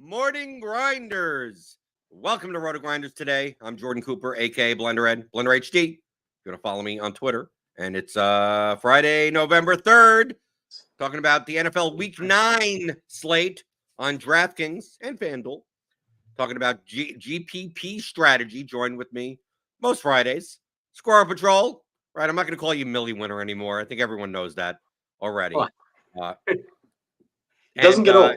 Morning Grinders. Welcome to RotoGrinders Today. I'm Jordan Cooper, aka BlenderHD, BlenderHD. You're going to follow me on Twitter. And it's Friday, November 3rd, talking about the NFL Week 9 slate on DraftKings and FanDuel. Talking about GPP strategy. Join with me most Fridays. Squirrel Patrol. Right, I'm not going to call you Millie Winner anymore. I think everyone knows that already. It doesn't get old.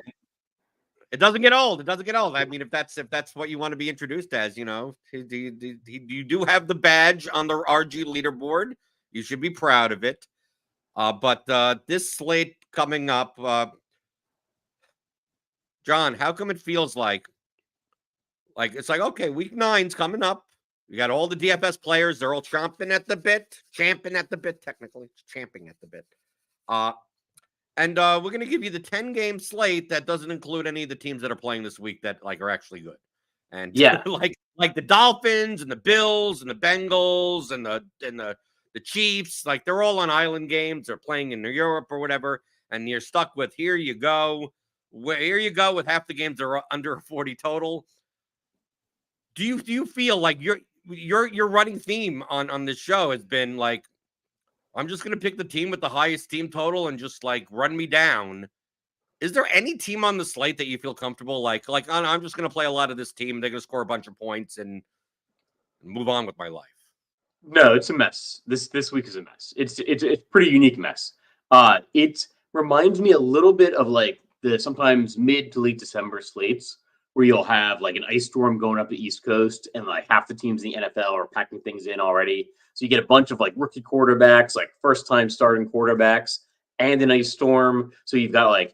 It doesn't get old. It doesn't get old. I mean, if that's what you want to be introduced as, you know, you do have the badge on the RG leaderboard. You should be proud of it. But this slate coming up, John, how come it feels like it's like, okay, week 9's coming up. You got all the DFS players. They're all champing at the bit, technically, champing at the bit. And we're going to give you the 10-game slate that doesn't include any of the teams that are playing this week that are actually good. And yeah, like the Dolphins and the Bills and the Bengals and the Chiefs, they're all on island games. They're playing in Europe or whatever, and you're stuck with here you go with half the games are under 40 total. Do you feel like your running theme on this show has been like, I'm just going to pick the team with the highest team total and just run me down? Is there any team on the slate that you feel comfortable I'm just going to play a lot of this team, they're going to score a bunch of points and move on with my life? No, it's a mess. This week is a mess. It's a pretty unique mess. It reminds me a little bit of the sometimes mid to late December slates where you'll have an ice storm going up the East Coast and half the teams in the NFL are packing things in already. So you get a bunch of rookie quarterbacks, first time starting quarterbacks, and an ice storm. So you've got a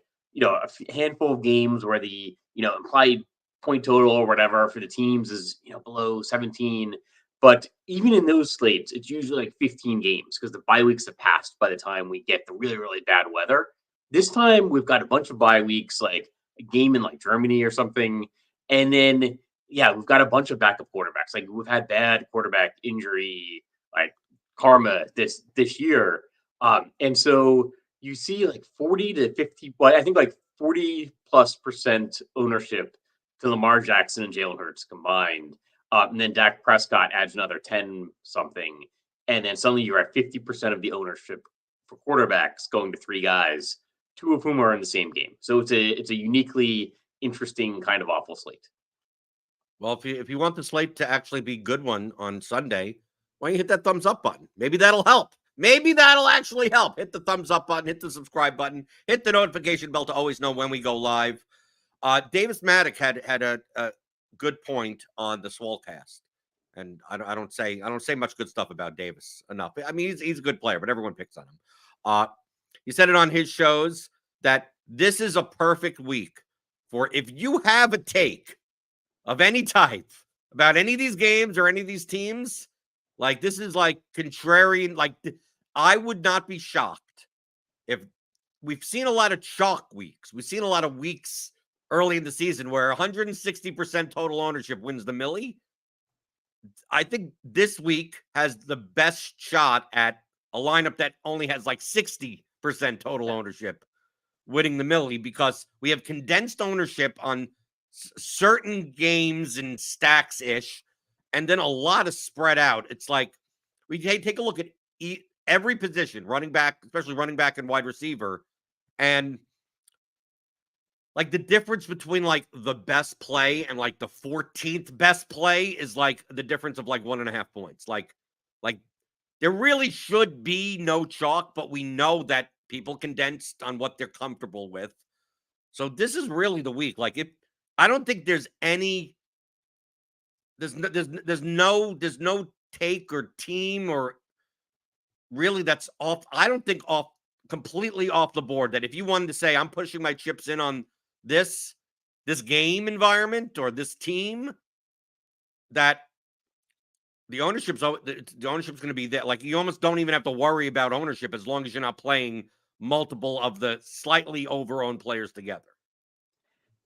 handful of games where the implied point total or whatever for the teams is below 17. But even in those slates, it's usually 15 games because the bye weeks have passed by the time we get the really, really bad weather. This time we've got a bunch of bye weeks, like a game in Germany or something. And then, we've got a bunch of backup quarterbacks. We've had bad quarterback injury, karma this year. And so you see 40 to 50, well, I think 40+% ownership to Lamar Jackson and Jalen Hurts combined. And then Dak Prescott adds another 10 something. And then suddenly you're at 50% of the ownership for quarterbacks going to three guys, two of whom are in the same game. So it's a uniquely interesting kind of awful slate. Well, if you want the slate to actually be a good one on Sunday, why don't you hit that thumbs up button? Maybe that'll help. Maybe that'll actually help. Hit the thumbs up button, hit the subscribe button, hit the notification bell to always know when we go live. Davis Maddock had a good point on the Swolecast, and I don't say much good stuff about Davis enough. I mean, he's a good player, but everyone picks on him. He said it on his shows that this is a perfect week for if you have a take of any type about any of these games or any of these teams. This is contrarian. I would not be shocked if we've seen a lot of chalk weeks. We've seen a lot of weeks early in the season where 160% total ownership wins the millie. I think this week has the best shot at a lineup that only has 60% total ownership winning the millie, because we have condensed ownership on certain games and stacks-ish, and then a lot of spread out. It's we take a look at every position, running back, especially running back and wide receiver, and the difference between the best play and the 14th best play is the difference of 1.5 points. There really should be no chalk, but we know that people condensed on what they're comfortable with. So this is really the week. I don't think there's any. There's no take or team or really that's off. I don't think completely off the board that if you wanted to say I'm pushing my chips in on this game environment or this team, that the ownership's going to be there. You almost don't even have to worry about ownership as long as you're not playing multiple of the slightly over-owned players together.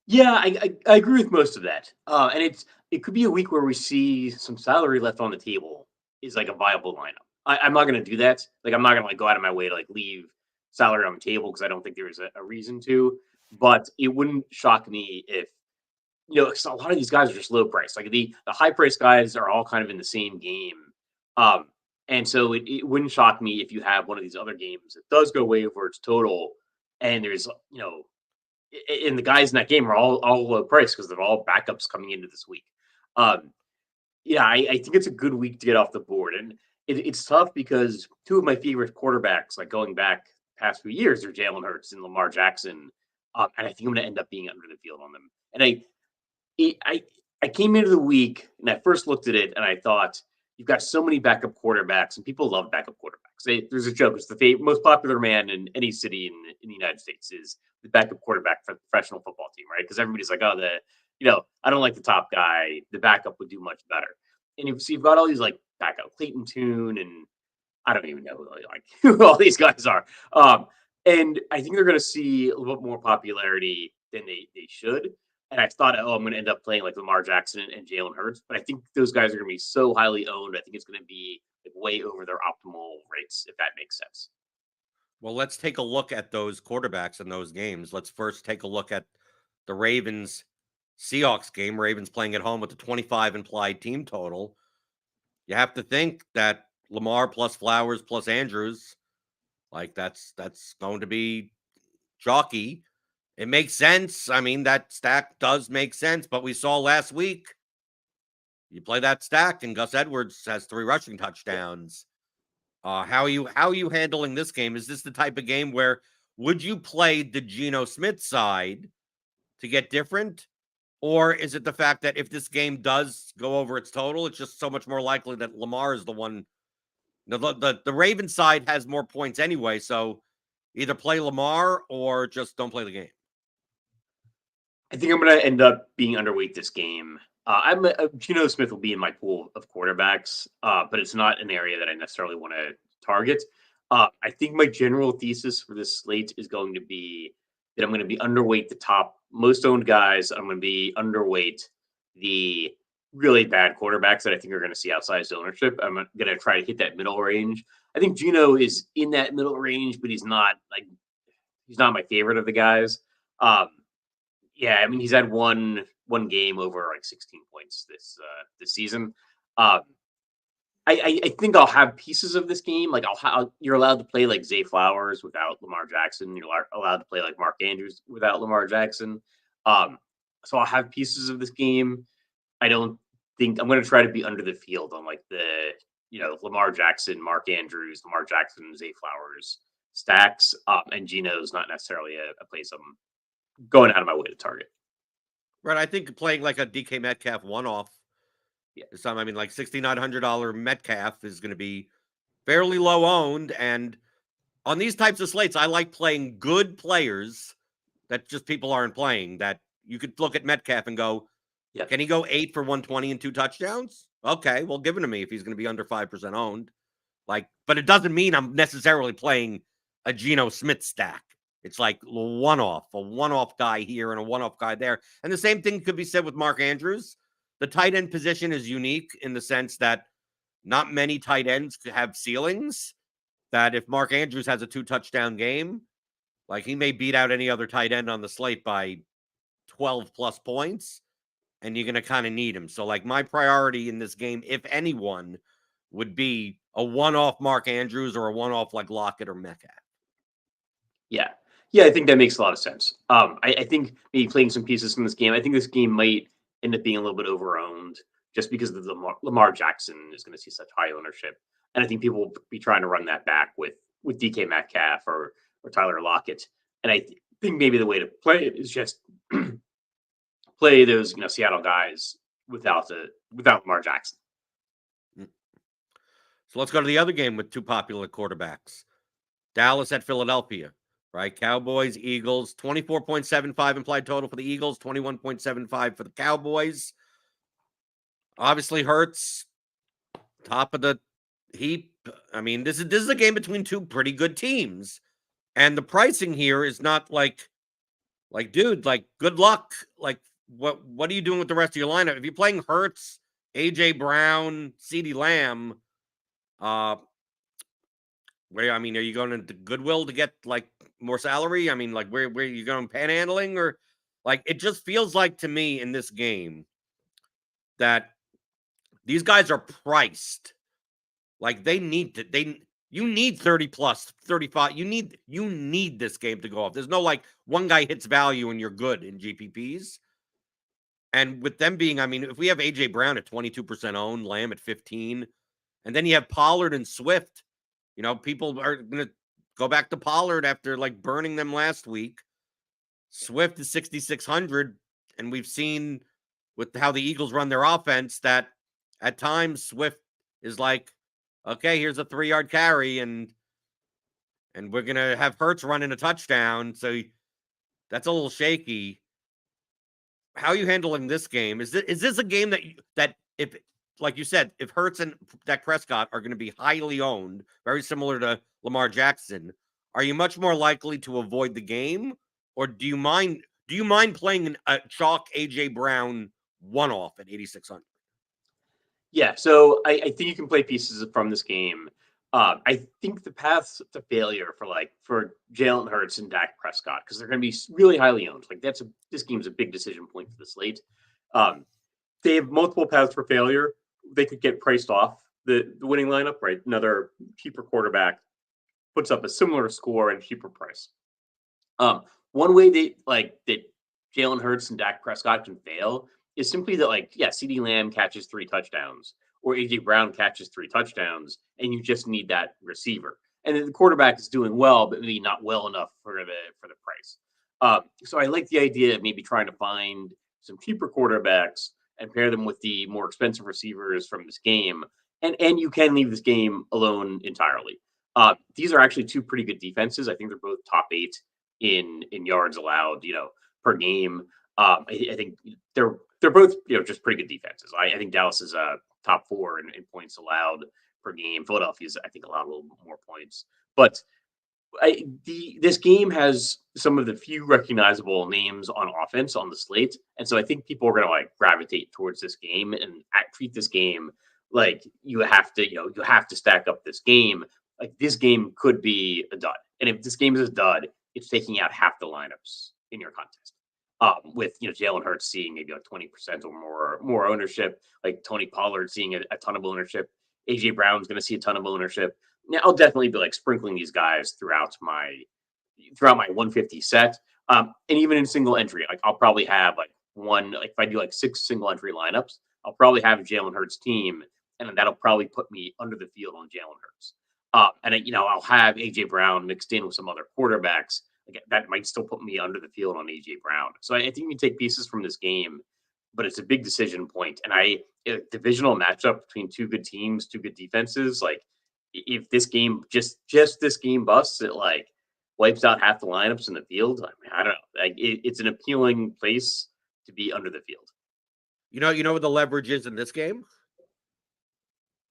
Yeah, I agree with most of that. And it could be a week where we see some salary left on the table is a viable lineup. I'm not going to do that. I'm not going to go out of my way to leave salary on the table because I don't think there's a reason to. But it wouldn't shock me if 'cause a lot of these guys are just low price. Like the high price guys are all kind of in the same game. Um, and so it wouldn't shock me if you have one of these other games that does go way over its total, and there's and the guys in that game are all low price because they're all backups coming into this week. Um, yeah, I think it's a good week to get off the board, and it's tough because two of my favorite quarterbacks, like going back past few years, are Jalen Hurts and Lamar Jackson, and I think I'm going to end up being under the field on them. And it, I I came into the week and I first looked at it and I thought you've got so many backup quarterbacks and people love backup quarterbacks. There's a joke: it's the most popular man in any city in the United States is the backup quarterback for the professional football team, right? Because everybody's like, oh, I don't like the top guy. The backup would do much better. And you've got all these like backup Clayton Tune and I don't even know who all these guys are. And I think they're going to see a little bit more popularity than they should. And I thought, oh, I'm going to end up playing like Lamar Jackson and Jalen Hurts, but I think those guys are going to be so highly owned. I think it's going to be like way over their optimal rates, if that makes sense. Well, let's take a look at those quarterbacks in those games. Let's first take a look at the Ravens Seahawks game. Ravens playing at home with the 25 implied team total. You have to think that Lamar plus Flowers plus Andrews, like that's going to be chalky. It makes sense. I mean, that stack does make sense, but we saw last week you play that stack and Gus Edwards has 3 rushing touchdowns. How are you handling this game? Is this the type of game where would you play the Geno Smith side to get different? Or is it the fact that if this game does go over its total, it's just so much more likely that Lamar is the one? The Raven side has more points anyway, so either play Lamar or just don't play the game. I think I'm going to end up being underweight this game. Geno Smith will be in my pool of quarterbacks, but it's not an area that I necessarily want to target. I think my general thesis for this slate is going to be that I'm going to be underweight the top most owned guys. I'm going to be underweight the really bad quarterbacks that I think are going to see outsized ownership. I'm going to try to hit that middle range. I think Geno is in that middle range, but he's not my favorite of the guys. Yeah, I mean he's had one game over like 16 points this season. I think I'll have pieces of this game. Like you're allowed to play like Zay Flowers without Lamar Jackson. You're allowed to play like Mark Andrews without Lamar Jackson. So I'll have pieces of this game. I don't think I'm going to try to be under the field on like the Lamar Jackson, Mark Andrews, Lamar Jackson, Zay Flowers stacks. And Geno's not necessarily a place I'm going out of my way to target. Right. I think playing like a DK Metcalf one-off, I mean, like $6,900 Metcalf is going to be fairly low owned. And on these types of slates, I like playing good players that just people aren't playing. That you could look at Metcalf and go, can he go 8 for 120 and 2 touchdowns? Okay, well, give it to me if he's going to be under 5% owned. But it doesn't mean I'm necessarily playing a Geno Smith stack. It's like a one-off guy here and a one-off guy there. And the same thing could be said with Mark Andrews. The tight end position is unique in the sense that not many tight ends have ceilings. That if Mark Andrews has a 2-touchdown game, like he may beat out any other tight end on the slate by 12 plus points, and you're going to kind of need him. So like my priority in this game, if anyone, would be a one-off Mark Andrews or a one-off like Lockett or Metcalf. Yeah, I think that makes a lot of sense. I think maybe playing some pieces from this game, I think this game might end up being a little bit overowned just because of the Lamar Jackson is going to see such high ownership. And I think people will be trying to run that back with DK Metcalf or Tyler Lockett. And I think maybe the way to play it is just play those Seattle guys without Lamar Jackson. So let's go to the other game with 2 popular quarterbacks. Dallas at Philadelphia. Right, Cowboys, Eagles, 24.75 implied total for the Eagles, 21.75 for the Cowboys. Obviously, Hurts, top of the heap. I mean, this is a game between 2 pretty good teams, and the pricing here is not like, dude, like good luck. Like, what are you doing with the rest of your lineup? If you're playing Hurts, AJ Brown, CeeDee Lamb, are you going into Goodwill to get like more salary? I mean, like where are you going panhandling or Like, it just feels like to me in this game that these guys are priced. Like, you need 30 plus 35. You need this game to go off. There's no like one guy hits value and you're good in GPPs. And with them being, I mean, if we have AJ Brown at 22% owned, Lamb at 15, and then you have Pollard and Swift, people are going to go back to Pollard after like burning them last week. Swift is 6,600, and we've seen with how the Eagles run their offense that at times Swift is like, okay, here's a 3-yard carry, and we're gonna have Hurts running a touchdown. So that's a little shaky. How are you handling this game? Is this a game that if, like you said, if Hurts and Dak Prescott are going to be highly owned, very similar to Lamar Jackson, are you much more likely to avoid the game, or do you mind playing a chalk AJ Brown one-off at 8,600? Yeah, so I think you can play pieces from this game. I think the paths to failure for Jalen Hurts and Dak Prescott, because they're going to be really highly owned. Like this game's a big decision point for the slate. They have multiple paths for failure. They could get priced off the winning lineup, right? Another cheaper quarterback puts up a similar score and cheaper price. One way that Jalen Hurts and Dak Prescott can fail is simply that CeeDee Lamb catches 3 touchdowns or AJ Brown catches 3 touchdowns, and you just need that receiver. And then the quarterback is doing well, but maybe not well enough for the price. So I like the idea of maybe trying to find some cheaper quarterbacks and pair them with the more expensive receivers from this game. And you can leave this game alone entirely. These are actually 2 pretty good defenses. I think they're both top 8 in yards allowed, per game. I think they're both, just pretty good defenses. I think Dallas is top 4 in points allowed per game. Philadelphia's, I think, allowed a little more points. But this game has some of the few recognizable names on offense on the slate, and so I think people are going to gravitate towards this game and treat this game like you have to stack up this game. Like this game could be a dud, and if this game is a dud, it's taking out half the lineups in your contest. With Jalen Hurts seeing maybe 20% or more ownership, like Tony Pollard seeing a ton of ownership, AJ Brown's going to see a ton of ownership. Now I'll definitely be sprinkling these guys throughout my 150 set, and even in single entry, I'll probably have one. If I do 6 single entry lineups, I'll probably have a Jalen Hurts team, and that'll probably put me under the field on Jalen Hurts. And I'll have AJ Brown mixed in with some other quarterbacks. That might still put me under the field on AJ Brown. So I think you can take pieces from this game, but it's a big decision point. And a divisional matchup between 2 good teams, 2 good defenses. If this game just this game busts, it wipes out half the lineups in the field. I don't know. It's an appealing place to be under the field. You know what the leverage is in this game?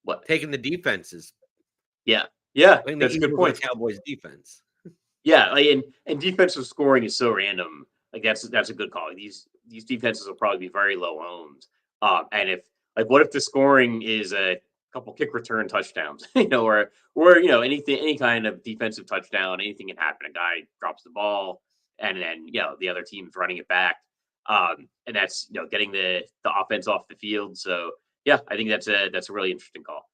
What? Taking the defenses. Yeah, that's a good point. Cowboys defense. Yeah, and defensive scoring is so random. That's a good call. These defenses will probably be very low owned. And if what if the scoring is a couple kick return touchdowns, or any kind of defensive touchdown, anything can happen. A guy drops the ball, and then the other team's running it back, and that's getting the offense off the field. So yeah, I think that's a really interesting call.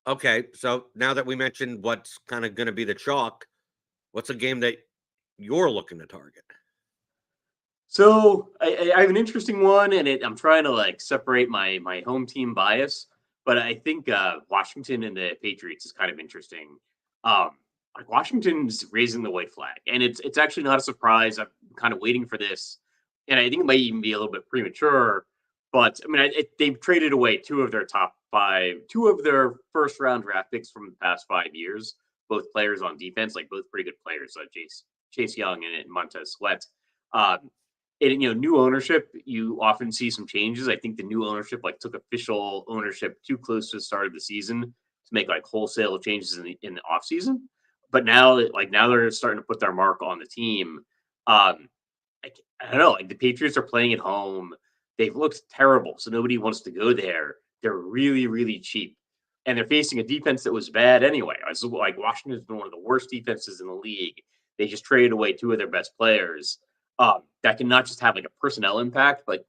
Okay, so now that we mentioned what's kind of going to be the chalk, what's a game that you're looking to target? So I have an interesting one, and I'm trying to separate my home team bias, but I think Washington and the Patriots is kind of interesting. Washington's raising the white flag, and it's actually not a surprise. I'm kind of waiting for this, and I think it might even be a little bit premature. But I mean, they've traded away 2 of their first round draft picks from the past 5 years. Both players on defense, both pretty good players, Chase Young and Montez Sweat. New ownership, you often see some changes. I think the new ownership took official ownership too close to the start of the season to make wholesale changes in the offseason. But now they're starting to put their mark on the team. I don't know. The Patriots are playing at home. They've looked terrible, so nobody wants to go there. They're really, really cheap, and they're facing a defense that was bad anyway. Washington's been one of the worst defenses in the league. They just traded away 2 of their best players. that can not just have like a personnel impact, but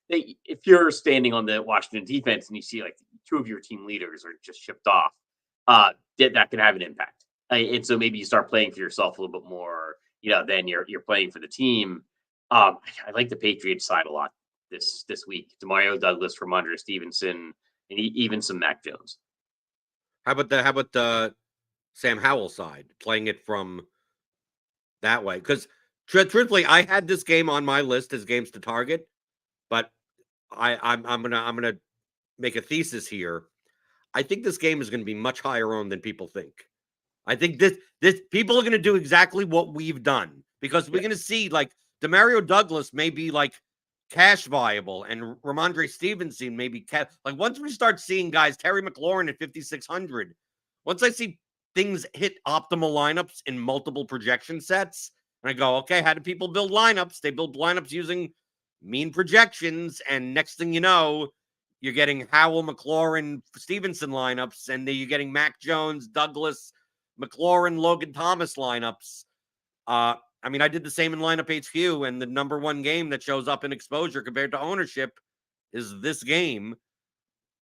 if you're standing on the Washington defense and you see like two of your team leaders are just shipped off, that can have an impact. And so maybe you start playing for yourself a little bit more. Then you're playing for the team. I like the Patriots side a lot this week. Demario Douglas, Ramondre Stevenson, and even some Mac Jones. How about the Sam Howell side, playing it from that way? Because truthfully, I had this game on my list as games to target, but I'm gonna make a thesis here. I think this game is going to be much higher owned than people think. I think this people are going to do exactly what we've done, because we're going to see like Demario Douglas may be like cash viable and Ramondre Stevenson may be like, once we start seeing guys, Terry McLaurin at 5,600, once I see things hit optimal lineups in multiple projection sets, and I go, okay, how do people build lineups? They build lineups using mean projections, and next thing you know, you're getting Howell, McLaurin, Stevenson lineups, and then you're getting Mac Jones, Douglas, McLaurin, Logan Thomas lineups. I mean, I did the same in lineup HQ, and the number one game that shows up in exposure compared to ownership is this game.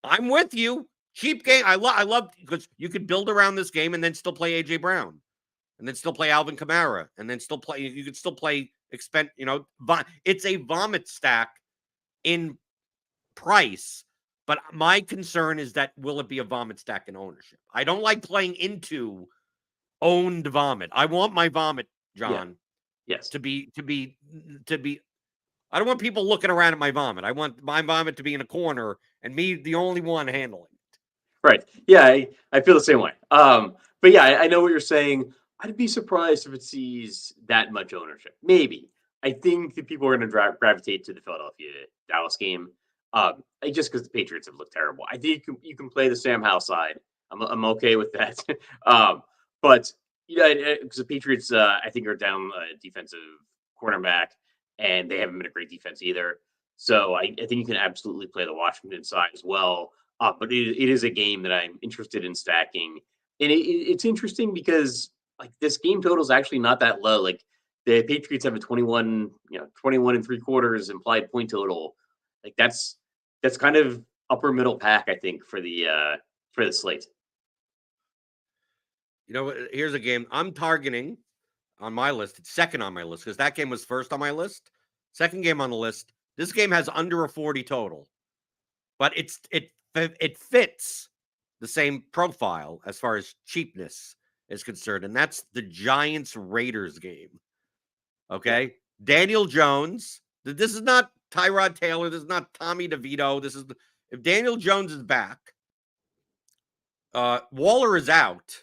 I'm with you. Cheap game. I love because you could build around this game and then still play AJ Brown, and then still play Alvin Kamara, and then still play. You could still play it's a vomit stack in price. But my concern is that will it be a vomit stack in ownership? I don't like playing into owned vomit. I want my vomit, John. Yes. To be. I don't want people looking around at my vomit. I want my vomit to be in a corner and me the only one handling it. Right. Yeah, I feel the same way. But yeah, I know what you're saying. I'd be surprised if it sees that much ownership. Maybe. I think that people are going to gravitate to the Philadelphia Dallas game. Just because the Patriots have looked terrible. I think you can play the Sam Howell side. I'm okay with that. But because the Patriots, I think, are down defensive cornerback, and they haven't been a great defense either. So I think you can absolutely play the Washington side as well. But it is a game that I'm interested in stacking, and it's interesting because like this game total is actually not that low. Like the Patriots have a 21 and 3/4 implied point total. Like that's kind of upper middle pack, I think, for the slate. Here's a game I'm targeting on my list. It's second on my list because that game was first on my list. Second game on the list. This game has under a 40 total, but it fits the same profile as far as cheapness is concerned, and that's the Giants Raiders game. Okay, Daniel Jones. This is not Tyrod Taylor. This is not Tommy DeVito. If Daniel Jones is back, Waller is out.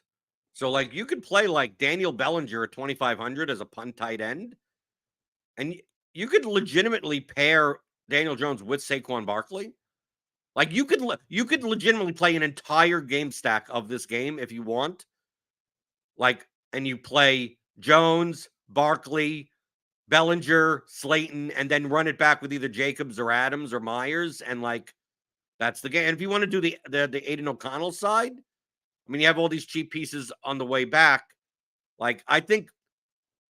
So, like, you could play like Daniel Bellinger at 2,500 as a punt tight end, and you could legitimately pair Daniel Jones with Saquon Barkley. Like, you could legitimately play an entire game stack of this game if you want. Like, and you play Jones, Barkley, Bellinger, Slayton, and then run it back with either Jacobs or Adams or Myers, and like that's the game. And if you want to do the Aiden O'Connell side, I mean, you have all these cheap pieces on the way back. Like, I think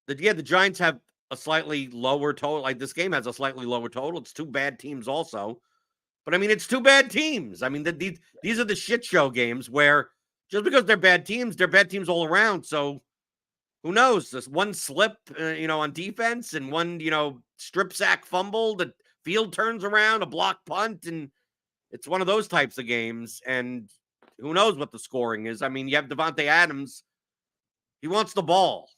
that the Giants have a slightly lower total. Like, this game has a slightly lower total. It's two bad teams also, but I mean, it's two bad teams. I mean, these are the shit show games where just because they're bad teams all around. So who knows? This one slip, on defense, and one, strip sack fumble, the field turns around, a block punt, and it's one of those types of games. And who knows what the scoring is? I mean, you have Devontae Adams. He wants the ball,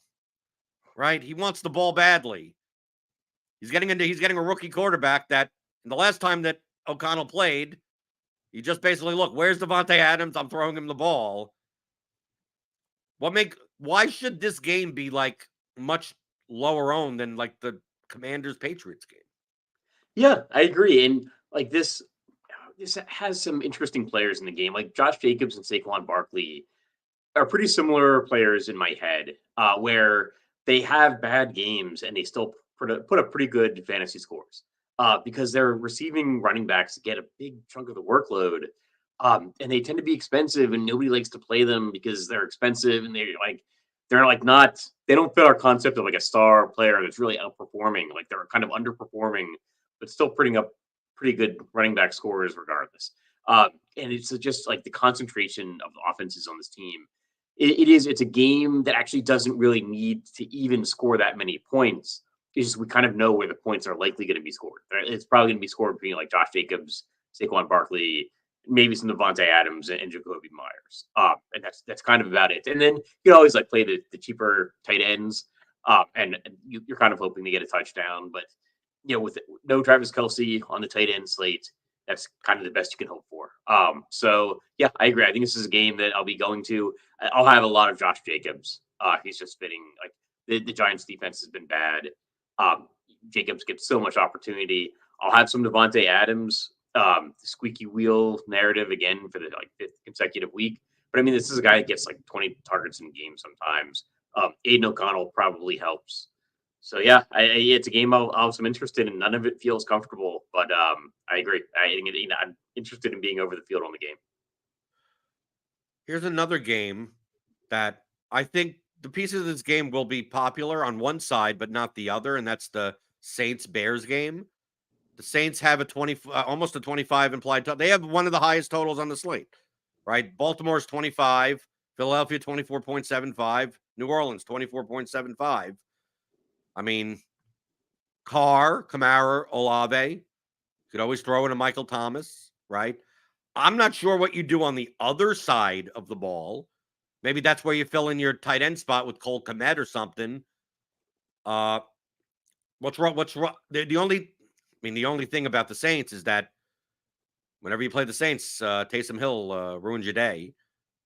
right? He wants the ball badly. He's getting a rookie quarterback that the last time that O'Connell played, he just basically, look, where's Devontae Adams? I'm throwing him the ball. Why should this game be like much lower owned than like the Commanders Patriots game? Yeah, I agree. And like this has some interesting players in the game. Like Josh Jacobs and Saquon Barkley are pretty similar players in my head, where they have bad games and they still put up pretty good fantasy scores, because their receiving running backs get a big chunk of the workload. And they tend to be expensive, and nobody likes to play them because they're expensive, and they're like they're like they don't fit our concept of like a star player that's really outperforming. Like they're kind of underperforming, but still putting up pretty good running back scores regardless. And it's just like the concentration of the offenses on this team. It's a game that actually doesn't really need to even score that many points. It's just we kind of know where the points are likely going to be scored. It's probably going to be scored between like Josh Jacobs, Saquon Barkley, maybe some Devontae Adams and Jacoby Myers. And that's kind of about it. And then you can always like play the cheaper tight ends. And you're kind of hoping to get a touchdown, but with no Travis Kelce on the tight end slate, that's kind of the best you can hope for. So yeah, I agree. I think this is a game that I'll be going to. I'll have a lot of Josh Jacobs. He's just fitting like the Giants defense has been bad. Jacobs gets so much opportunity. I'll have some Devontae Adams, the squeaky wheel narrative again for the like 5th consecutive week. But I mean, this is a guy that gets like 20 targets in games sometimes. Aiden O'Connell probably helps. So yeah, it's a game I'm interested in. None of it feels comfortable, but I agree. I'm interested in being over the field on the game. Here's another game that I think the pieces of this game will be popular on one side, but not the other, and that's the Saints-Bears game. The Saints have almost a 25 implied total. They have one of the highest totals on the slate, right? Baltimore's 25, Philadelphia 24.75, New Orleans 24.75. I mean, Kamara, Olave, could always throw in a Michael Thomas, right? I'm not sure what you do on the other side of the ball. Maybe that's where you fill in your tight end spot with Cole Kmet or something. What's wrong? The only thing about the Saints is that whenever you play the Saints, Taysom Hill ruins your day.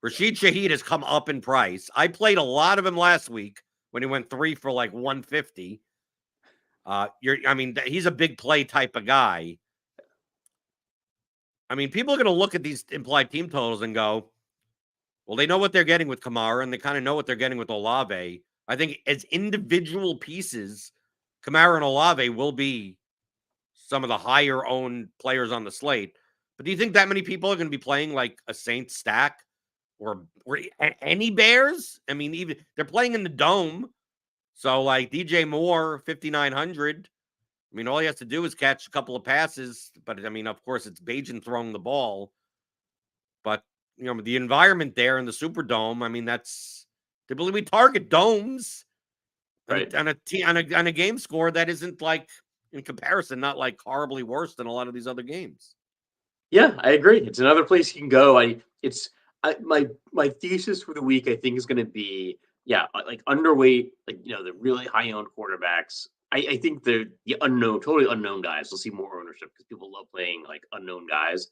Rashid Shaheed has come up in price. I played a lot of him last week when he went 3 for like 150. He's a big play type of guy. I mean, people are going to look at these implied team totals and go, well, they know what they're getting with Kamara, and they kind of know what they're getting with Olave. I think as individual pieces, Kamara and Olave will be some of the higher owned players on the slate. But do you think that many people are going to be playing like a Saints stack or any Bears? I mean, even they're playing in the dome. So like DJ Moore, 5,900. I mean, all he has to do is catch a couple of passes. But I mean, of course, it's Bajan throwing the ball. But the environment there in the Superdome. I mean, that's typically we target domes, right? On a game score that isn't like in comparison, not like horribly worse than a lot of these other games. Yeah, I agree. It's another place you can go. My thesis for the week, I think, is going to be like underweight, like the really high owned quarterbacks. I think the totally unknown guys will see more ownership because people love playing like unknown guys.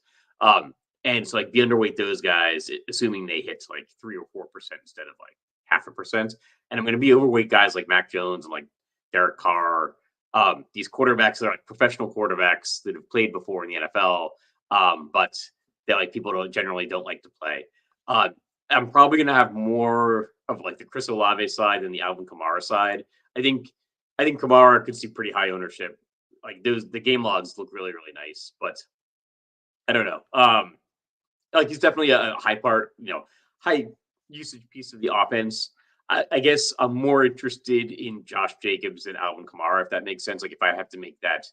And so like be underweight those guys, assuming they hit like 3 or 4% instead of like 0.5%. And I'm going to be overweight guys like Mac Jones and like Derek Carr. These quarterbacks that are like professional quarterbacks that have played before in the NFL, but that like people generally don't like to play. I'm probably going to have more of like the Chris Olave side than the Alvin Kamara side. I think Kamara could see pretty high ownership. Like the game logs look really, really nice, but I don't know. Like he's definitely a high usage piece of the offense. I guess I'm more interested in Josh Jacobs than Alvin Kamara, if that makes sense. Like if I have to make that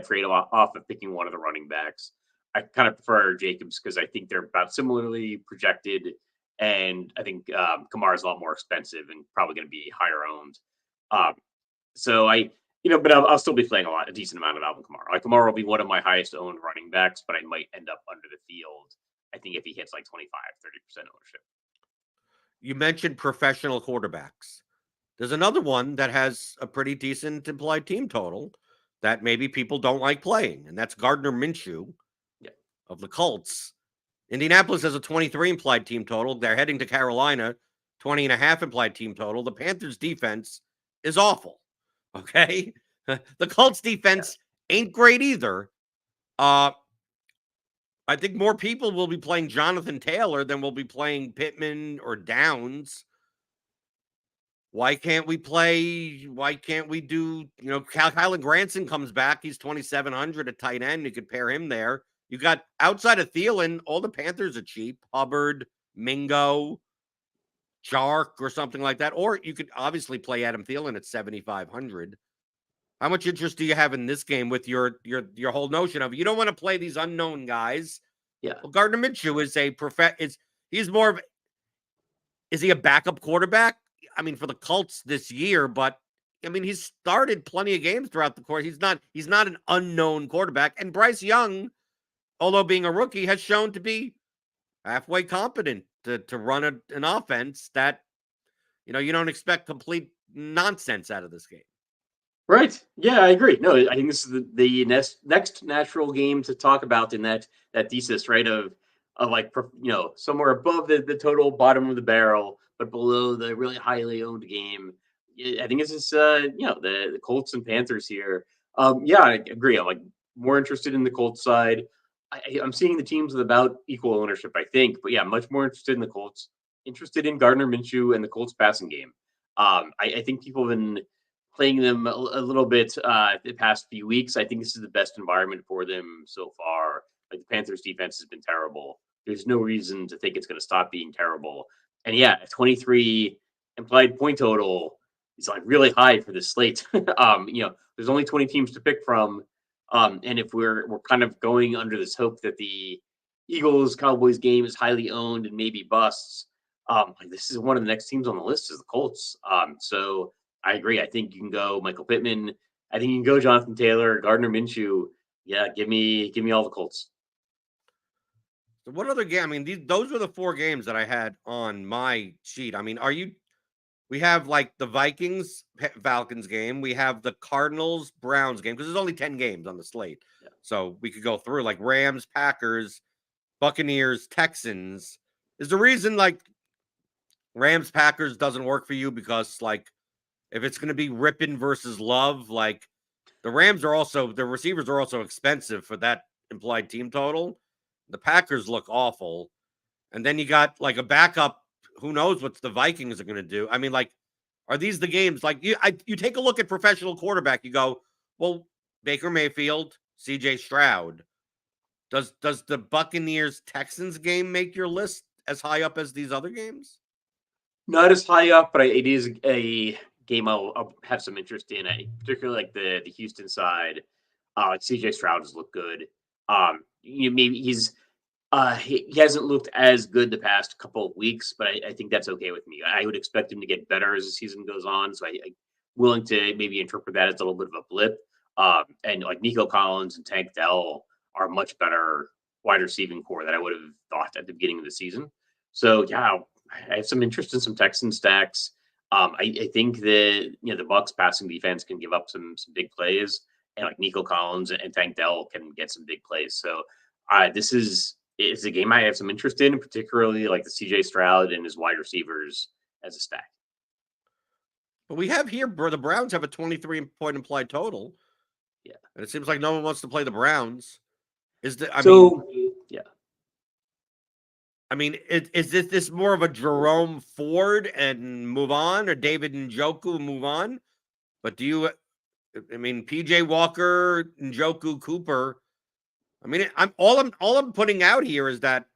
trade off of picking one of the running backs, I kind of prefer Jacobs because I think they're about similarly projected, and I think Kamara is a lot more expensive and probably going to be higher owned. But I'll still be playing a decent amount of Alvin Kamara. Like Kamara will be one of my highest owned running backs, but I might end up under the field. I think if he hits like 25, 30% ownership. You mentioned professional quarterbacks. There's another one that has a pretty decent implied team total that maybe people don't like playing, and that's Gardner Minshew of the Colts. Indianapolis has a 23 implied team total. They're heading to Carolina, 20.5 implied team total. The Panthers defense is awful. Okay. The Colts defense ain't great either. I think more people will be playing Jonathan Taylor than will be playing Pittman or Downs. Why can't we do, Kylan Granson comes back. He's 2,700 at tight end. You could pair him there. You got outside of Thielen, all the Panthers are cheap. Hubbard, Mingo. Chark or something like that. Or you could obviously play Adam Thielen at 7,500. How much interest do you have in this game with your whole notion of you don't want to play these unknown guys? Yeah. Well, Gardner Minshew is he a backup quarterback? I mean, for the Colts this year, but I mean, he's started plenty of games throughout the course. He's not an unknown quarterback. And Bryce Young, although being a rookie, has shown to be halfway competent to run an offense that, you don't expect complete nonsense out of this game. Right. Yeah, I agree. No, I think this is the next natural game to talk about in that thesis, right? Of like somewhere above the total bottom of the barrel, but below the really highly owned game. I think it's just the Colts and Panthers here. Yeah, I agree. I'm like more interested in the Colts side. I'm seeing the teams with about equal ownership, I think, but yeah, much more interested in the Colts. Interested in Gardner Minshew and the Colts passing game. I think people have been playing them a little bit the past few weeks. I think this is the best environment for them so far. Like the Panthers defense has been terrible. There's no reason to think it's going to stop being terrible. And yeah, 23 implied point total is like really high for this slate. There's only 20 teams to pick from. And if we're kind of going under this hope that the Eagles Cowboys game is highly owned and maybe busts, this is one of the next teams on the list is the Colts. So I agree. I think you can go Michael Pittman. I think you can go Jonathan Taylor, Gardner Minshew. Yeah, give me all the Colts. So what other game? I mean, those were the 4 games that I had on my sheet. I mean, we have like the Vikings Falcons game. We have the Cardinals Browns game because there's only 10 games on the slate. Yeah. So we could go through like Rams, Packers, Buccaneers, Texans. Is the reason like Rams Packers doesn't work for you because like if it's going to be Rippin versus Love, like the receivers are also expensive for that implied team total. The Packers look awful. And then you got like a backup. Who knows what the Vikings are going to do? I mean, like, are these the games? Like, you take a look at professional quarterback. You go, well, Baker Mayfield, C.J. Stroud. Does the Buccaneers Texans game make your list as high up as these other games? Not as high up, but it is a game I'll have some interest in. Particularly like the Houston side. C.J. Stroud has looked good. Maybe he hasn't looked as good the past couple of weeks, but I think that's okay with me. I would expect him to get better as the season goes on. So I'm willing to maybe interpret that as a little bit of a blip. And like Nico Collins and Tank Dell are much better wide receiving core than I would have thought at the beginning of the season. So yeah, I have some interest in some Texan stacks. I think that the Bucs passing defense can give up some big plays, and like Nico Collins and Tank Dell can get some big plays. So this is a game I have some interest in, particularly like the CJ Stroud and his wide receivers as a stack. But we have here the Browns have a 23-point implied total. Yeah, and it seems like no one wants to play the Browns. Yeah. I mean, is this more of a Jerome Ford and move on, or David Njoku move on? But PJ Walker, Njoku, Cooper. I mean, I'm putting out here is that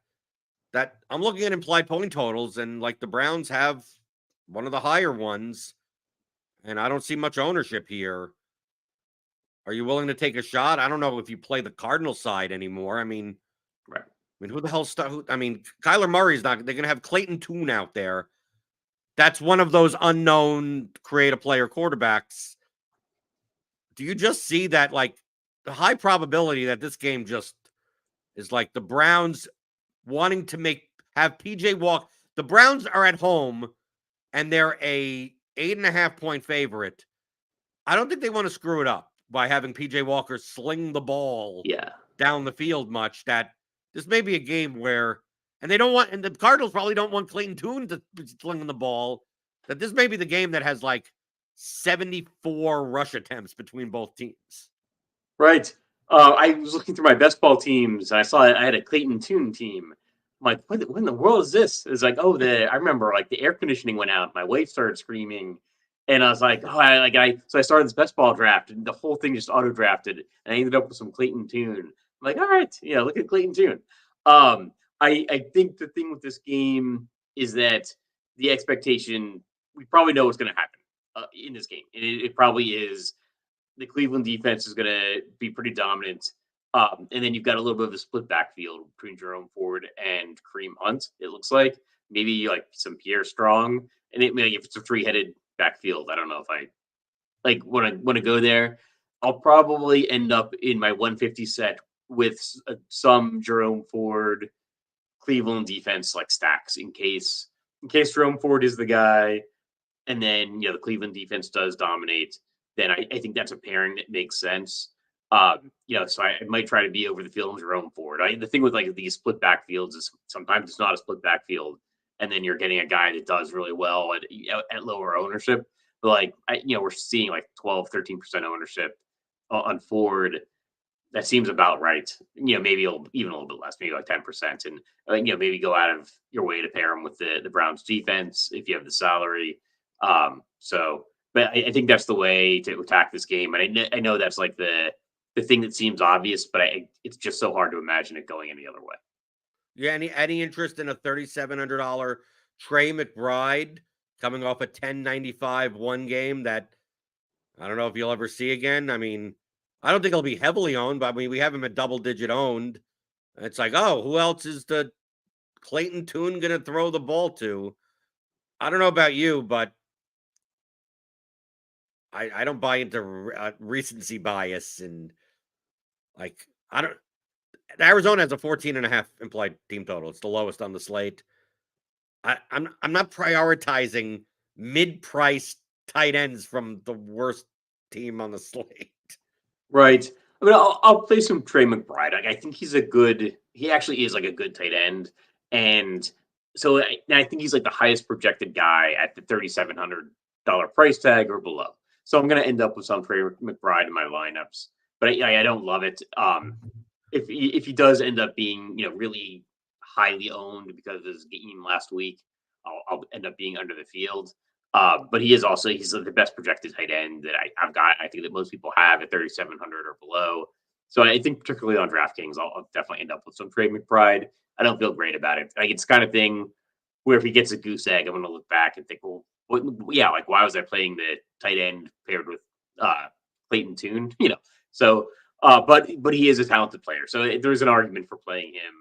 I'm looking at implied point totals, and like the Browns have one of the higher ones, and I don't see much ownership here. Are you willing to take a shot? I don't know if you play the Cardinal side anymore. I mean, right. Who the hell? Kyler Murray's not. They're going to have Clayton Tune out there. That's one of those unknown creative player quarterbacks. Do you just see that, like, the high probability that this game just is like the Browns wanting to have PJ walk? The Browns are at home, and they're a 8.5-point favorite. I don't think they want to screw it up by having PJ Walker sling the ball down the field much. That this may be a game where, and the Cardinals probably don't want Clayton Tune to be slinging the ball, that this may be the game that has like 74 rush attempts between both teams. Right. I was looking through my best ball teams, and I saw I had a Clayton Tune team. I'm like, what in the world is this? It's like, I remember like the air conditioning went out. My wife started screaming. And I was like, so I started this best ball draft, and the whole thing just auto drafted, and I ended up with some Clayton Tune. I'm like, all right, look at Clayton Tune. I think the thing with this game is that the expectation, we probably know what's going to happen in this game. It probably is the Cleveland defense is going to be pretty dominant. And then you've got a little bit of a split backfield between Jerome Ford and Kareem Hunt. It looks like maybe like some Pierre Strong, and if it's a three-headed backfield, I don't know if I like want to go there. I'll probably end up in my 150 set with some Jerome Ford Cleveland defense like stacks in case Jerome Ford is the guy, and then the Cleveland defense does dominate. Then I think that's a pairing that makes sense. So I might try to be over the field on Jerome Ford. The thing with like these split backfields is sometimes it's not a split backfield, and then you're getting a guy that does really well at lower ownership. But like we're seeing like 12-13% ownership on Ford. That seems about right. Maybe even a little bit less, maybe like 10%, and maybe go out of your way to pair him with the Browns defense if you have the salary. But I think that's the way to attack this game, and I know that's like the thing that seems obvious, but it's just so hard to imagine it going any other way. Yeah, any interest in a $3,700 Trey McBride coming off a 10.95 one game that I don't know if you'll ever see again? I mean, I don't think he'll be heavily owned, but I mean, we have him at double-digit owned. It's like, oh, who else is the Clayton Tune going to throw the ball to? I don't know about you, but I don't buy into recency bias, and like Arizona has a 14.5 implied team total. It's the lowest on the slate. I'm not prioritizing mid-priced tight ends from the worst team on the slate. Right. I mean, I'll play some Trey McBride. I think he actually is like a good tight end. And so I think he's like the highest projected guy at the $3,700 price tag or below. So I'm going to end up with some Trey McBride in my lineups, but I don't love it. If he does end up being, really highly owned because of his game last week, I'll end up being under the field. But he's the best projected tight end that I've got. I think that most people have at 3,700 or below. So I think particularly on DraftKings, I'll definitely end up with some Trey McBride. I don't feel great about it. Like it's the kind of thing where if he gets a goose egg, I'm going to look back and think, well, like why was I playing the tight end paired with Clayton Tune? So but he is a talented player. So there's an argument for playing him,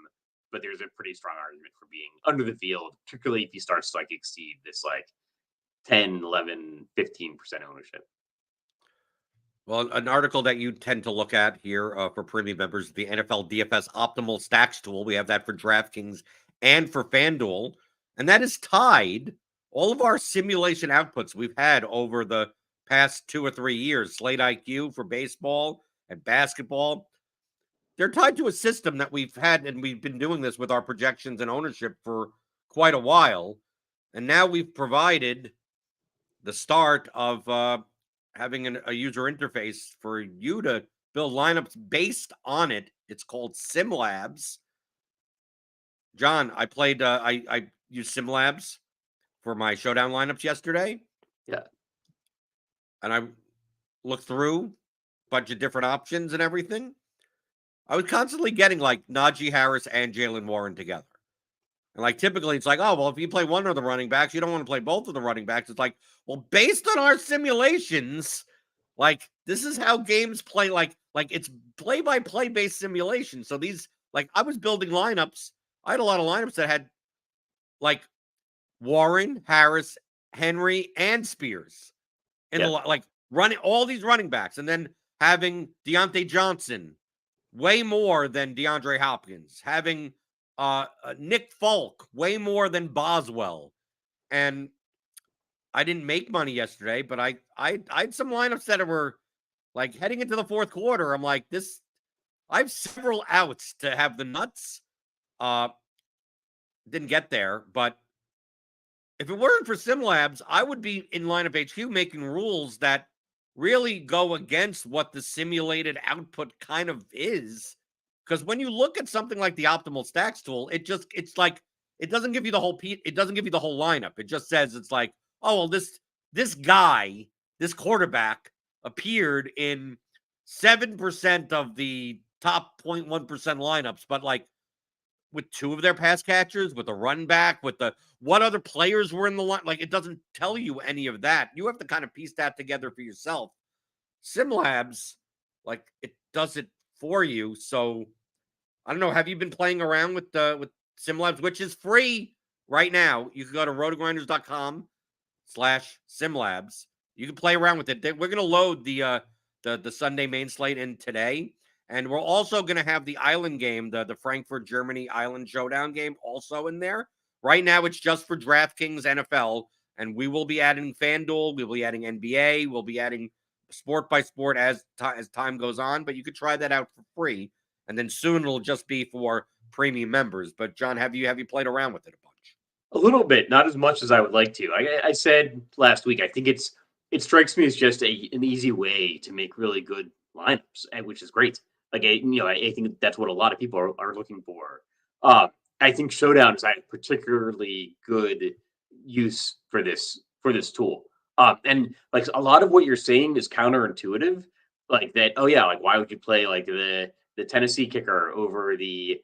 but there's a pretty strong argument for being under the field, particularly if he starts to like exceed this like 10, 11, 15% ownership. Well, an article that you tend to look at here for premium members, the NFL DFS Optimal Stacks tool. We have that for DraftKings and for FanDuel. And that is tied all of our simulation outputs we've had over the past 2 or 3 years. Slate IQ for baseball and basketball. They're tied to a system that we've had, and we've been doing this with our projections and ownership for quite a while. And now we've provided the start of having a user interface for you to build lineups based on it. It's called SimLabs. John, I played, I used SimLabs for my showdown lineups yesterday. Yeah. And I looked through a bunch of different options and everything. I was constantly getting like Najee Harris and Jalen Warren together. And like typically it's like, oh, well, if you play one of the running backs, you don't want to play both of the running backs. It's like, well, based on our simulations, like this is how games play, like it's play-by-play based simulation. So these, like I was building lineups. I had a lot of lineups that had like Warren, Harris, Henry, and Spears. And like running all these running backs, and then having Deontay Johnson way more than DeAndre Hopkins, having Nick Folk way more than Boswell. And I didn't make money yesterday, but I had some lineups that were like heading into the fourth quarter. I'm like, I have several outs to have the nuts. Didn't get there, but if it weren't for SimLabs, I would be in Lineup HQ making rules that really go against what the simulated output kind of is. Because when you look at something like the Optimal Stacks tool, it's like it doesn't give you the whole lineup. It just says it's like, oh, well, this guy, this quarterback appeared in 7% of the top 0.1% lineups, but like with two of their pass catchers, with a run back, with the what other players were in the line. Like, it doesn't tell you any of that. You have to kind of piece that together for yourself. SimLabs, like, it does it for you. So I don't know. Have you been playing around with SimLabs, which is free right now? You can go to rotogrinders.com/SimLabs. You can play around with it. We're going to load the Sunday main slate in today. And we're also going to have the island game, the Frankfurt, Germany Island Showdown game also in there. Right now, it's just for DraftKings NFL. And we will be adding FanDuel. We'll be adding NBA. We'll be adding sport by sport as time goes on. But you could try that out for free. And then soon it'll just be for premium members. But John, have you played around with it a bunch? A little bit, not as much as I would like to. I said last week, I think it strikes me as just an easy way to make really good lineups, which is great. Like, I think that's what a lot of people are looking for. I think Showdown is a particularly good use for this tool. And like a lot of what you're saying is counterintuitive. Like that, oh yeah, like why would you play like the Tennessee kicker over the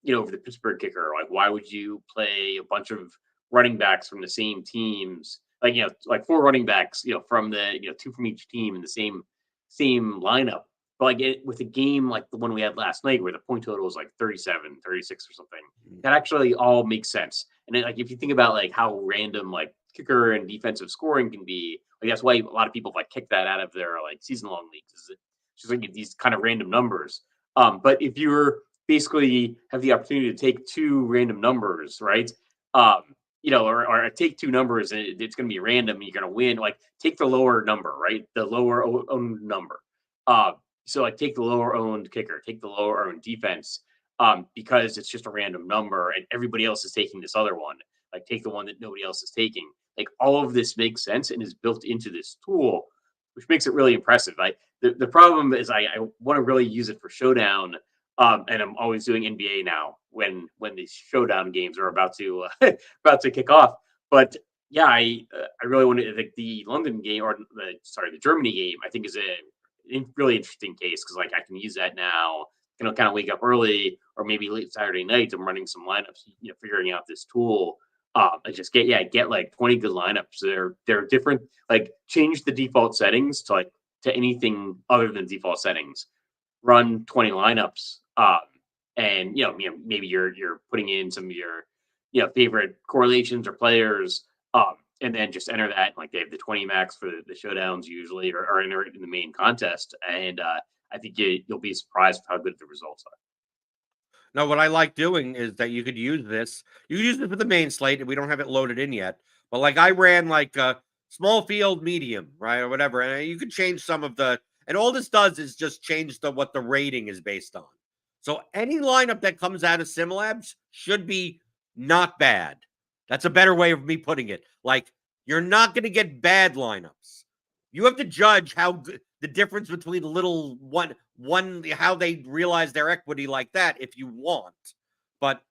over the Pittsburgh kicker? Like why would you play a bunch of running backs from the same teams? Like like 4 running backs, from the 2 from each team in the same lineup. But like with a game like the one we had last night where the point total was like 37, 36 or something, that actually all makes sense. And then, like if you think about like how random like kicker and defensive scoring can be, like that's why a lot of people like kick that out of their like season long leagues. Is it's just like these kind of random numbers. But if you're basically have the opportunity to take 2 random numbers, right? Or take 2 numbers and it's going to be random and you're going to win. Like take the lower number, right? The lower owned number. So like take the lower owned kicker, take the lower owned defense, because it's just a random number and everybody else is taking this other one. Like take the one that nobody else is taking. Like all of this makes sense and is built into this tool, which makes it really impressive. The problem is I want to really use it for Showdown, and I'm always doing NBA now when these Showdown games are about to kick off. But yeah, I really want to the London game or the Germany game. I think is a really interesting case because like I can use that now. Kind of wake up early or maybe late Saturday night. I'm running some lineups, figuring out this tool. I just get like 20 good lineups. They're different. Like change the default settings to anything other than default settings. Run 20 lineups. And maybe you're putting in some of your favorite correlations or players. And then just enter that. Like they have the 20 max for the showdowns usually, or enter it in the main contest. And I think you'll be surprised with how good the results are. No, what I like doing is that you could use this. You could use it for the main slate, and we don't have it loaded in yet. But like I ran like a small field medium, right, or whatever, and you could change some of the. And all this does is just change what the rating is based on. So any lineup that comes out of SimLabs should be not bad. That's a better way of me putting it. Like you're not going to get bad lineups. You have to judge how good the difference between little one how they realize their equity like that if you want, but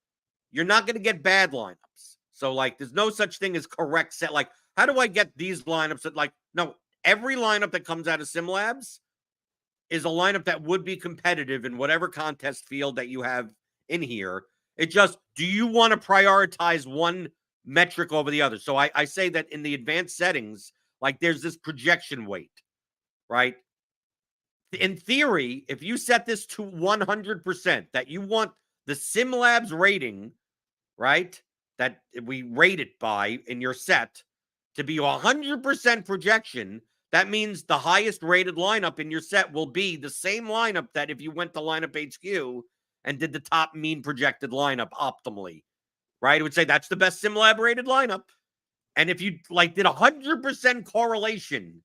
you're not going to get bad lineups. So like there's no such thing as correct set. Like how do I get these lineups that like no, every lineup that comes out of SimLabs is a lineup that would be competitive in whatever contest field that you have in here. It just, do you want to prioritize one metric over the other? So I say that in the advanced settings, like there's this projection weight, right? In theory, if you set this to 100%, that you want the SimLabs rating, right, that we rate it by in your set to be 100% projection, that means the highest rated lineup in your set will be the same lineup that if you went to Lineup HQ and did the top mean projected lineup optimally, right? It would say that's the best SimLab rated lineup. And if you like did 100% correlation,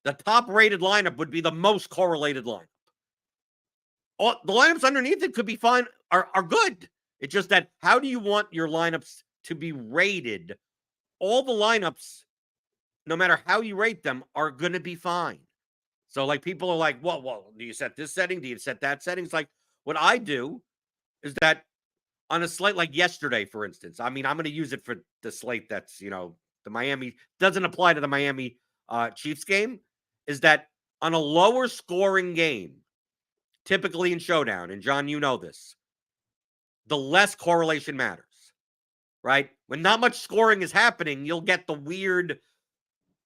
the top rated lineup would be the most correlated lineup. All the lineups underneath it could be fine, are good. It's just that how do you want your lineups to be rated? All the lineups, no matter how you rate them, are going to be fine. So like people are like, well, do you set this setting? Do you set that setting? It's like what I do is that on a slate like yesterday, for instance, I mean, I'm going to use it for the slate that's, the Miami doesn't apply to the Miami Chiefs game, is that on a lower scoring game, typically in Showdown, and John, you know this, the less correlation matters, right? When not much scoring is happening, you'll get the weird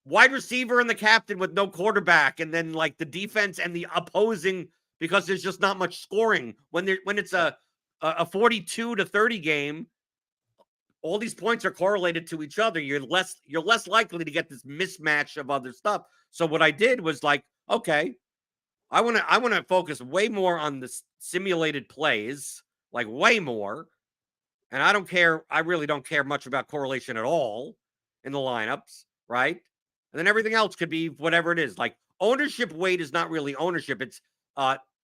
wide receiver and the captain with no quarterback, and then like the defense and the opposing, because there's just not much scoring. When it's a 42-30 game, all these points are correlated to each other. You're less likely to get this mismatch of other stuff. So what I did was like, okay, I want to focus way more on the simulated plays, like way more. And I really don't care much about correlation at all in the lineups, right? And then everything else could be whatever it is. Like ownership weight is not really ownership. It's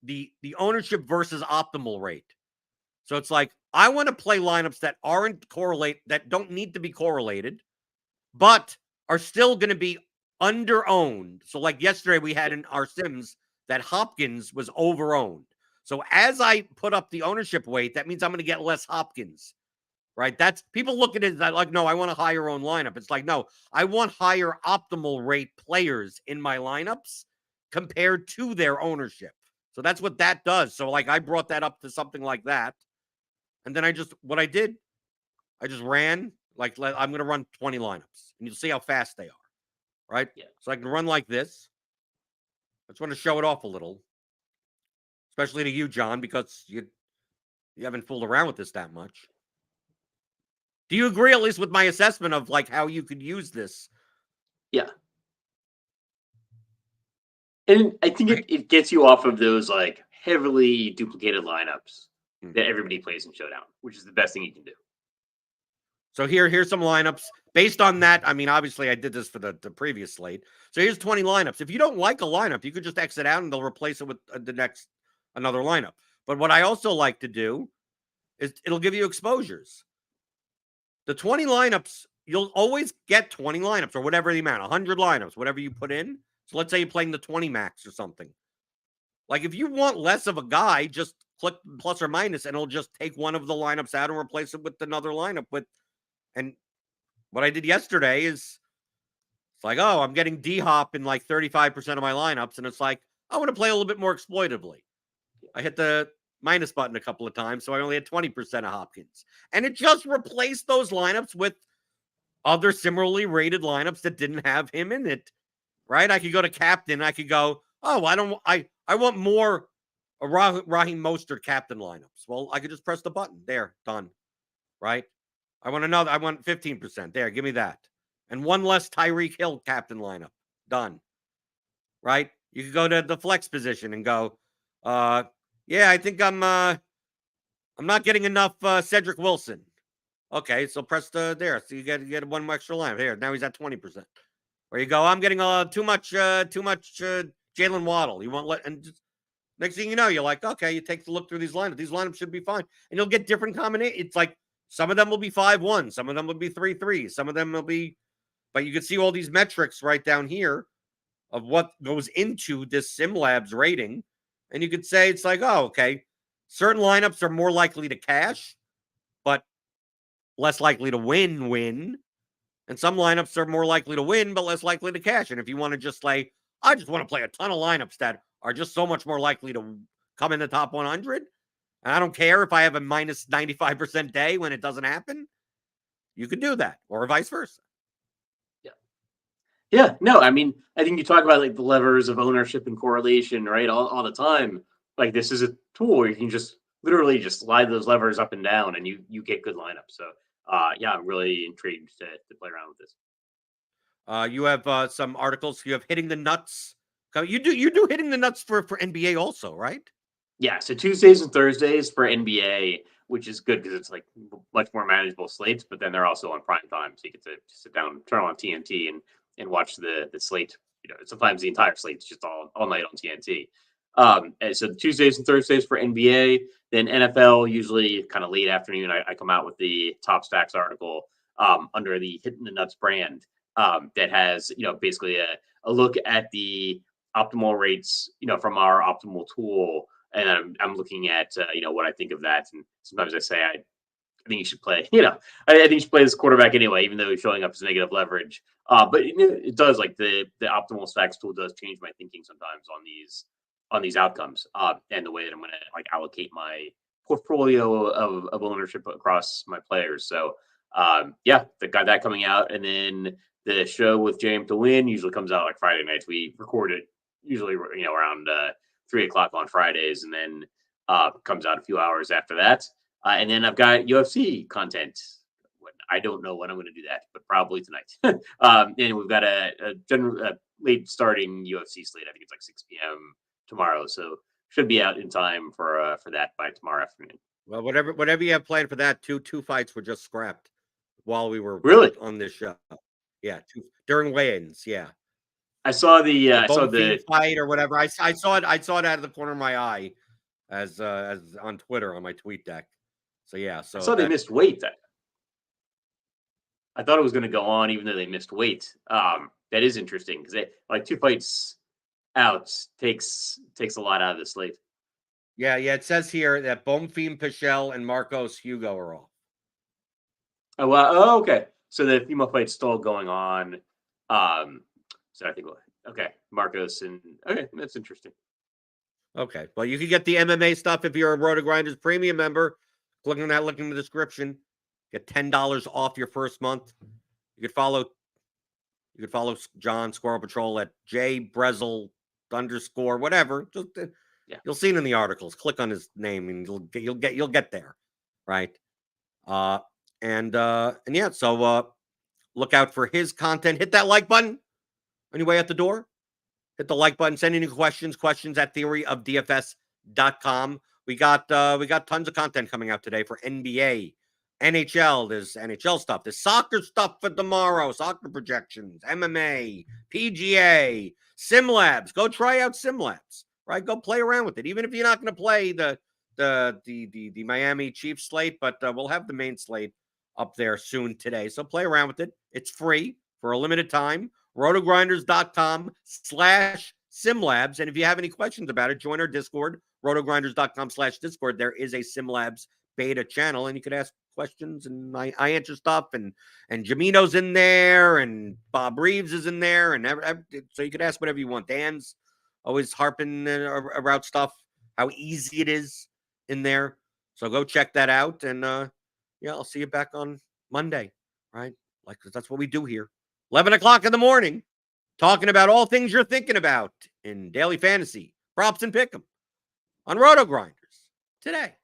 the ownership versus optimal rate. So it's like, I want to play lineups that that don't need to be correlated, but are still going to be under-owned. So like yesterday we had in our sims that Hopkins was over-owned. So as I put up the ownership weight, that means I'm going to get less Hopkins, right? That's people look at it like, no, I want a higher own lineup. It's like, no, I want higher optimal rate players in my lineups compared to their ownership. So that's what that does. So like I brought that up to something like that. And then I just ran, like I'm going to run 20 lineups and you'll see how fast they are, right? Yeah. So I can run like this. I just want to show it off a little, especially to you, John, because you haven't fooled around with this that much. Do you agree at least with my assessment of like how you could use this? Yeah. And I think it gets you off of those like heavily duplicated lineups that everybody plays in Showdown, which is the best thing you can do. So here's some lineups based on that. I mean, obviously I did this for the previous slate. So here's 20 lineups. If you don't like a lineup, you could just exit out and they'll replace it with another lineup. But what I also like to do is it'll give you exposures. The 20 lineups, you'll always get 20 lineups or whatever the amount, 100 lineups, whatever you put in. So let's say you're playing the 20 max or something. Like if you want less of a guy, just click plus or minus and it'll just take one of the lineups out and replace it with another lineup with. And what I did yesterday is it's like, oh, I'm getting D-Hop in like 35% of my lineups. And it's like, I want to play a little bit more exploitively. I hit the minus button a couple of times, so I only had 20% of Hopkins. And it just replaced those lineups with other similarly rated lineups that didn't have him in it, right? I could go to captain. I could go, oh, I want more Raheem Mostert captain lineups. Well, I could just press the button. There, done, right? I want 15%. There, give me that. And one less Tyreek Hill captain lineup. Done. Right? You could go to the flex position and go, yeah, I think I'm not getting enough Cedric Wilson. Okay, so press there. So you get one extra line. Here, now he's at 20%. Where you go, I'm getting too much Jalen Waddle. You won't let, and just, next thing you know, you're like, okay, you take the look through these lineups. These lineups should be fine. And you'll get different combinations. It's like some of them will be 5-1, some of them will be 3-3, some of them will be, but you can see all these metrics right down here of what goes into this SimLabs rating. And you could say it's like, oh, okay, certain lineups are more likely to cash, but less likely to win. And some lineups are more likely to win, but less likely to cash. And if you want to just I just want to play a ton of lineups that are just so much more likely to come in the top 100, and I don't care if I have a minus 95% day when it doesn't happen, you could do that, or vice versa. Yeah, no, I mean, I think you talk about like the levers of ownership and correlation, right? All the time. Like this is a tool where you can just literally just slide those levers up and down and you get good lineups. So yeah, I'm really intrigued to play around with this. You have some articles. You have hitting the nuts. You do hitting the nuts for NBA also, right? Yeah, so Tuesdays and Thursdays for NBA, which is good because it's like much more manageable slates, but then they're also on prime time. So you get to sit down, turn on TNT and watch the slate. You know, sometimes the entire slate is just all night on TNT. And so Tuesdays and Thursdays for NBA, then NFL usually kind of late afternoon. I come out with the Top Stacks article under the Hitting the Nuts brand that has basically a look at the optimal rates from our optimal tool, and I'm looking at what I think of that. And sometimes I say I think you should play. I think you should play this quarterback anyway, even though he's showing up as negative leverage. But it does, like the optimal stacks tool does change my thinking sometimes on these outcomes and the way that I'm going to like allocate my portfolio of ownership across my players. So they got that coming out, and then the show with Jam to Win usually comes out like Friday nights. We record it usually around 3 o'clock on Fridays, and then comes out a few hours after that. And then I've got UFC content. I don't know when I'm going to do that, but probably tonight. And we've got a general late starting UFC slate. I think it's like 6 p.m. tomorrow, so should be out in time for that by tomorrow afternoon. Well, whatever you have planned for that, two fights were just scrapped while we were Really on this show. Yeah, during weigh-ins. Yeah, I saw the fight or whatever. I saw it. I saw it out of the corner of my eye as on Twitter on my tweet deck. So yeah, I saw they missed weight. I thought it was going to go on even though they missed weight. That is interesting because they like 2 fights out takes a lot out of the slate. Yeah. It says here that Bonfim Pichel and Marcos Hugo are off. Oh, well, oh, okay. So the female fight's still going on. So I think, okay, Marcos and okay, that's interesting. Okay, well, you can get the MMA stuff if you're a RotoGrinders premium member. Click on that link in the description. Get $10 off your first month. You could follow John Squirrel Patrol at @JBrezel_ whatever. Just You'll see it in the articles. Click on his name and you'll get there, right? So look out for his content. Hit that like button on your way out the door. Hit the like button. Send any questions at theoryofdfs.com. We got tons of content coming out today for NBA, NHL. There's NHL stuff. There's soccer stuff for tomorrow. Soccer projections, MMA, PGA, SimLabs. Go try out SimLabs. Right? Go play around with it. Even if you're not going to play the Miami Chiefs slate, but we'll have the main slate up there soon today. So play around with it. It's free for a limited time. RotoGrinders.com/SimLabs. And if you have any questions about it, join our Discord, RotoGrinders.com/Discord. There is a SimLabs beta channel, and you could ask questions, and I answer stuff, and Jamino's in there, and Bob Reeves is in there, and so you could ask whatever you want. Dan's always harping about stuff, how easy it is in there. So go check that out, and I'll see you back on Monday, right? Like, that's what we do here. 11 o'clock in the morning, talking about all things you're thinking about in daily fantasy, props and pick'em on RotoGrinders today.